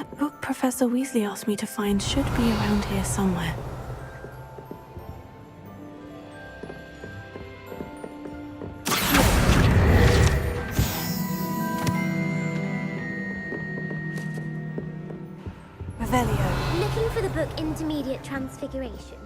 That book Professor Weasley asked me to find should be around here somewhere. Revelio. Looking for the book Intermediate Transfiguration.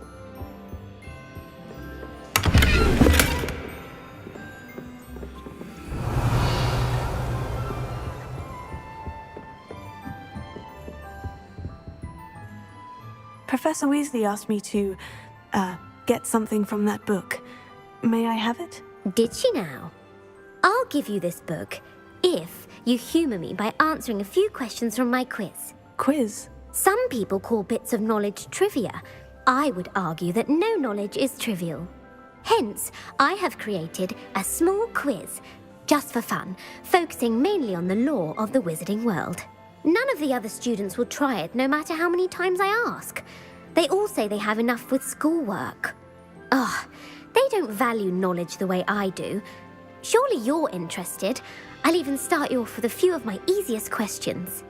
Professor Weasley asked me to, get something from that book. May I have it? Did she now? I'll give you this book if you humour me by answering a few questions from my quiz. Quiz? Some people call bits of knowledge trivia. I would argue that no knowledge is trivial. Hence, I have created a small quiz, just for fun, focusing mainly on the lore of the wizarding world. None of the other students will try it, no matter how many times I ask. They all say they have enough with schoolwork. Ugh, they don't value knowledge the way I do. Surely you're interested. I'll even start you off with a few of my easiest questions.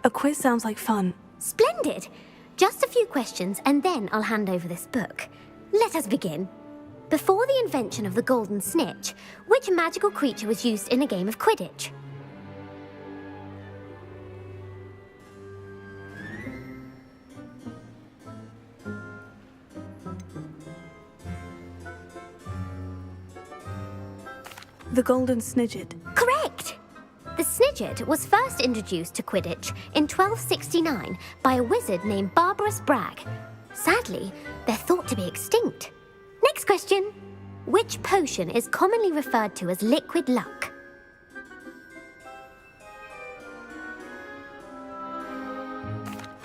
A quiz sounds like fun. Splendid! Just a few questions and then I'll hand over this book. Let us begin. Before the invention of the golden snitch, which magical creature was used in a game of Quidditch? The Golden Snidget. Correct! The Snidget was first introduced to Quidditch in 1269 by a wizard named Barbarous Bragg. Sadly, they're thought to be extinct. Next question. Which potion is commonly referred to as liquid luck?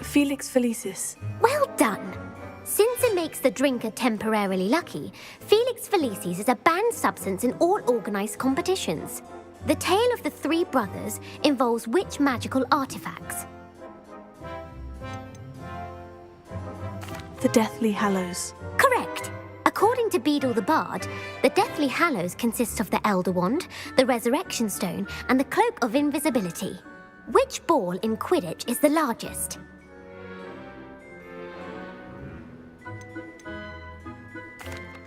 Felix Felicis. Well done! Since it makes the drinker temporarily lucky, Felix Felicis is a banned substance in all organised competitions. The tale of the three brothers involves which magical artifacts? The Deathly Hallows. Correct! According to Beedle the Bard, the Deathly Hallows consists of the Elder Wand, the Resurrection Stone, and the Cloak of Invisibility. Which ball in Quidditch is the largest?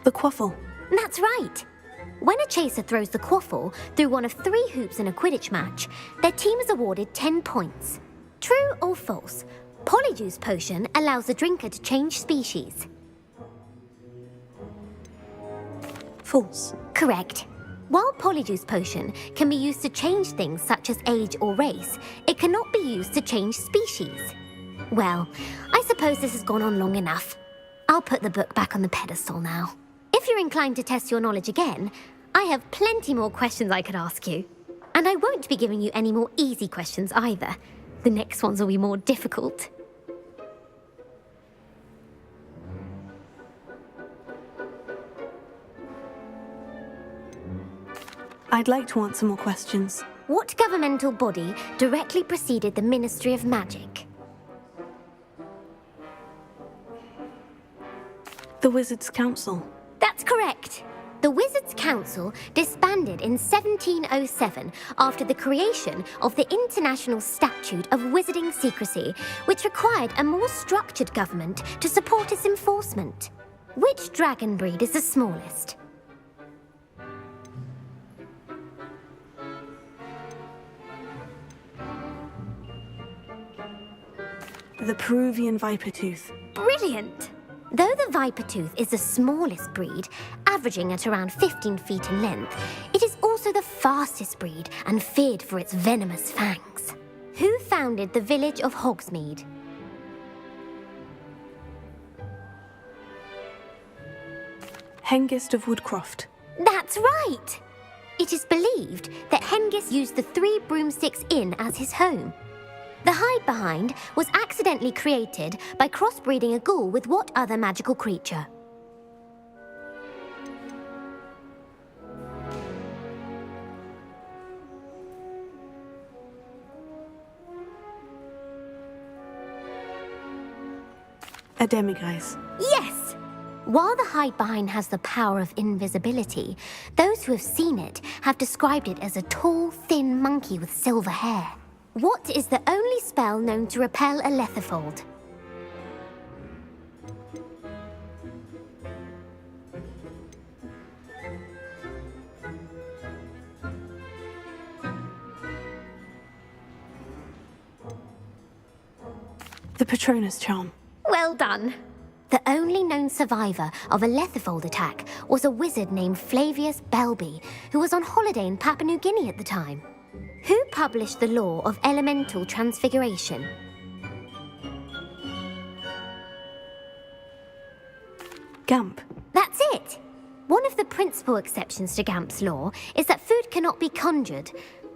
The Quaffle. That's right! When a chaser throws the quaffle through one of 3 hoops in a Quidditch match, their team is awarded 10 points. True or false? Polyjuice Potion allows the drinker to change species. False. Correct. While Polyjuice Potion can be used to change things such as age or race, it cannot be used to change species. Well, I suppose this has gone on long enough. I'll put the book back on the pedestal now. If you're inclined to test your knowledge again, I have plenty more questions I could ask you. And I won't be giving you any more easy questions either. The next ones will be more difficult. I'd like to answer more questions. What governmental body directly preceded the Ministry of Magic? The Wizards' Council. That's correct. The Wizards' Council disbanded in 1707 after the creation of the International Statute of Wizarding Secrecy, which required a more structured government to support its enforcement. Which dragon breed is the smallest? The Peruvian Vipertooth. Brilliant! Though the Vipertooth is the smallest breed, averaging at around 15 feet in length, it is also the fastest breed and feared for its venomous fangs. Who founded the village of Hogsmeade? Hengist of Woodcroft. That's right! It is believed that Hengist used the 3 Broomsticks Inn as his home. The hide-behind was accidentally created by crossbreeding a ghoul with what other magical creature? A Demiguise. Yes! While the hide-behind has the power of invisibility, those who have seen it have described it as a tall, thin monkey with silver hair. What is the only spell known to repel a lethifold? The Patronus charm. Well done. The only known survivor of a lethifold attack was a wizard named Flavius Belby, who was on holiday in Papua New Guinea at the time. Who published the law of elemental transfiguration? Gamp. That's it! One of the principal exceptions to Gamp's law is that food cannot be conjured,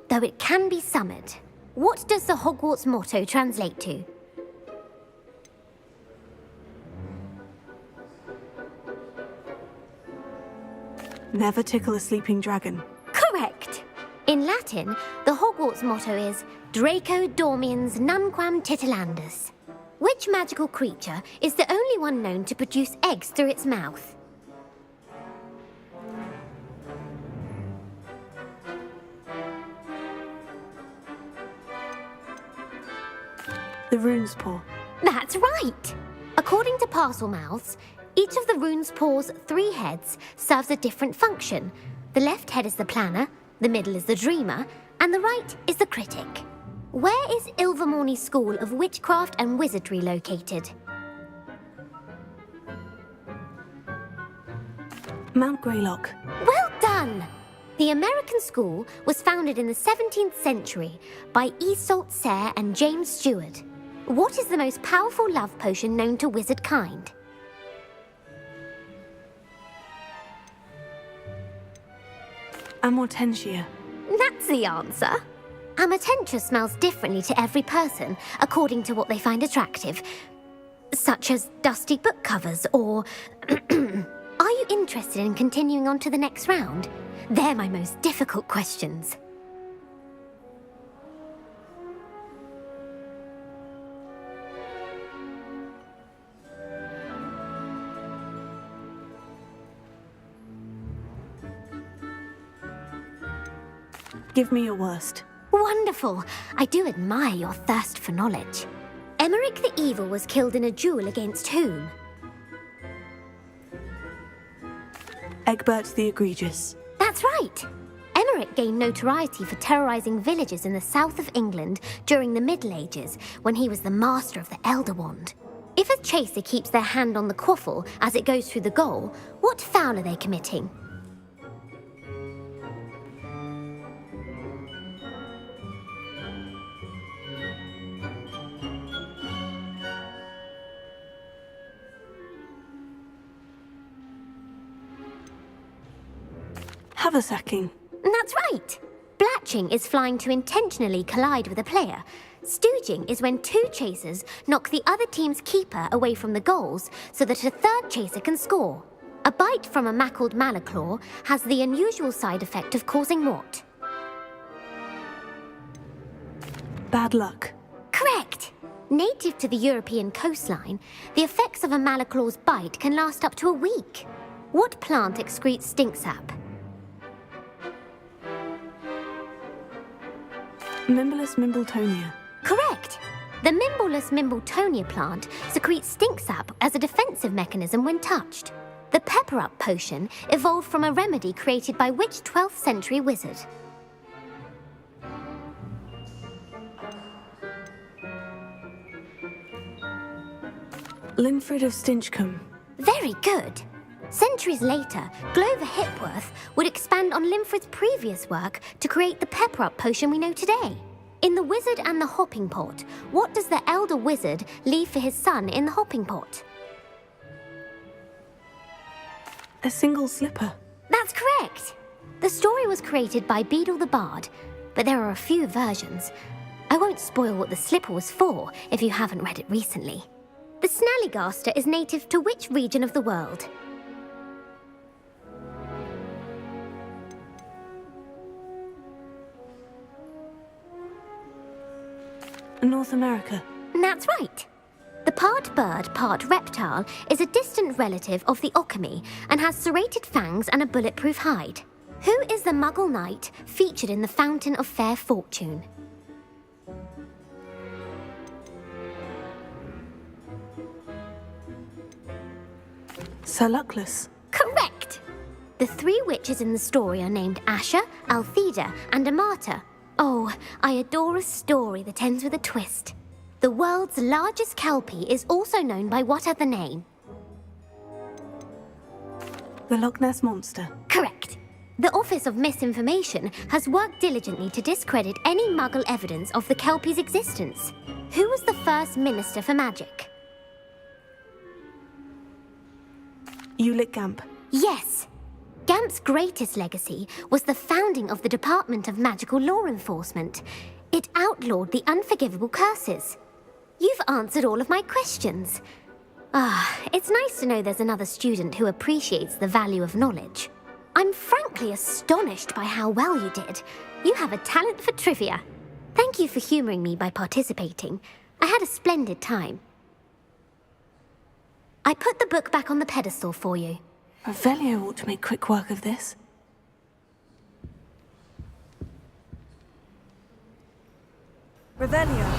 though it can be summoned. What does the Hogwarts motto translate to? Never tickle a sleeping dragon. Correct! In Latin, the Hogwarts motto is Draco dormiens nunquam titilandus. Which magical creature is the only one known to produce eggs through its mouth? The rune's paw. That's right! According to Parselmouths, each of the rune's paw's 3 heads serves a different function. The left head is the planner, the middle is the dreamer, and the right is the critic. Where is Ilvermorny School of Witchcraft and Wizardry located? Mount Greylock. Well done! The American school was founded in the 17th century by Iseult Sayre and James Stewart. What is the most powerful love potion known to wizard kind? Amortentia. That's the answer. Amortentia smells differently to every person, according to what they find attractive, such as dusty book covers or... Are you interested in continuing on to the next round? They're my most difficult questions. Give me your worst. Wonderful! I do admire your thirst for knowledge. Emmerich the Evil was killed in a duel against whom? Egbert the Egregious. That's right! Emmerich gained notoriety for terrorizing villages in the south of England during the Middle Ages, when he was the master of the Elder Wand. If a chaser keeps their hand on the quaffle as it goes through the goal, what foul are they committing? Haversacking. That's right! Blatching is flying to intentionally collide with a player. Stooging is when 2 chasers knock the other team's keeper away from the goals so that a third chaser can score. A bite from a mackled malaclaw has the unusual side effect of causing what? Bad luck. Correct! Native to the European coastline, the effects of a malaclaw's bite can last up to a week. What plant excretes stink sap? Mimblus Mimbletonia. Correct! The Mimblus Mimbletonia plant secretes stink sap as a defensive mechanism when touched. The pepper-up potion evolved from a remedy created by which 12th century wizard? Linfrid of Stinchcombe. Very good! Centuries later, Glover Hipworth would expand on Linfrid's previous work to create the pepper-up potion we know today. In The Wizard and the Hopping Pot, what does the elder wizard leave for his son in the hopping pot? A single slipper. That's correct! The story was created by Beadle the Bard, but there are a few versions. I won't spoil what the slipper was for if you haven't read it recently. The Snallygaster is native to which region of the world? North America. That's right. The Part bird, part reptile, is a distant relative of the Occamy and has serrated fangs and a bulletproof hide. Who is the Muggle knight featured in the Fountain of Fair Fortune? Sir Luckless. Correct! The three witches in the story are named Asha, Altheda, and Amata. Oh, I adore a story that ends with a twist. The world's largest kelpie is also known by what other name? The Loch Ness Monster. Correct. The Office of Misinformation has worked diligently to discredit any Muggle evidence of the kelpie's existence. Who was the first Minister for Magic? Ulick Gamp. Yes. Gamp's greatest legacy was the founding of the Department of Magical Law Enforcement. It outlawed the unforgivable curses. You've answered all of my questions. It's nice to know there's another student who appreciates the value of knowledge. I'm frankly astonished by how well you did. You have a talent for trivia. Thank you for humoring me by participating. I had a splendid time. I put the book back on the pedestal for you. Revelio ought to make quick work of this. Revelio.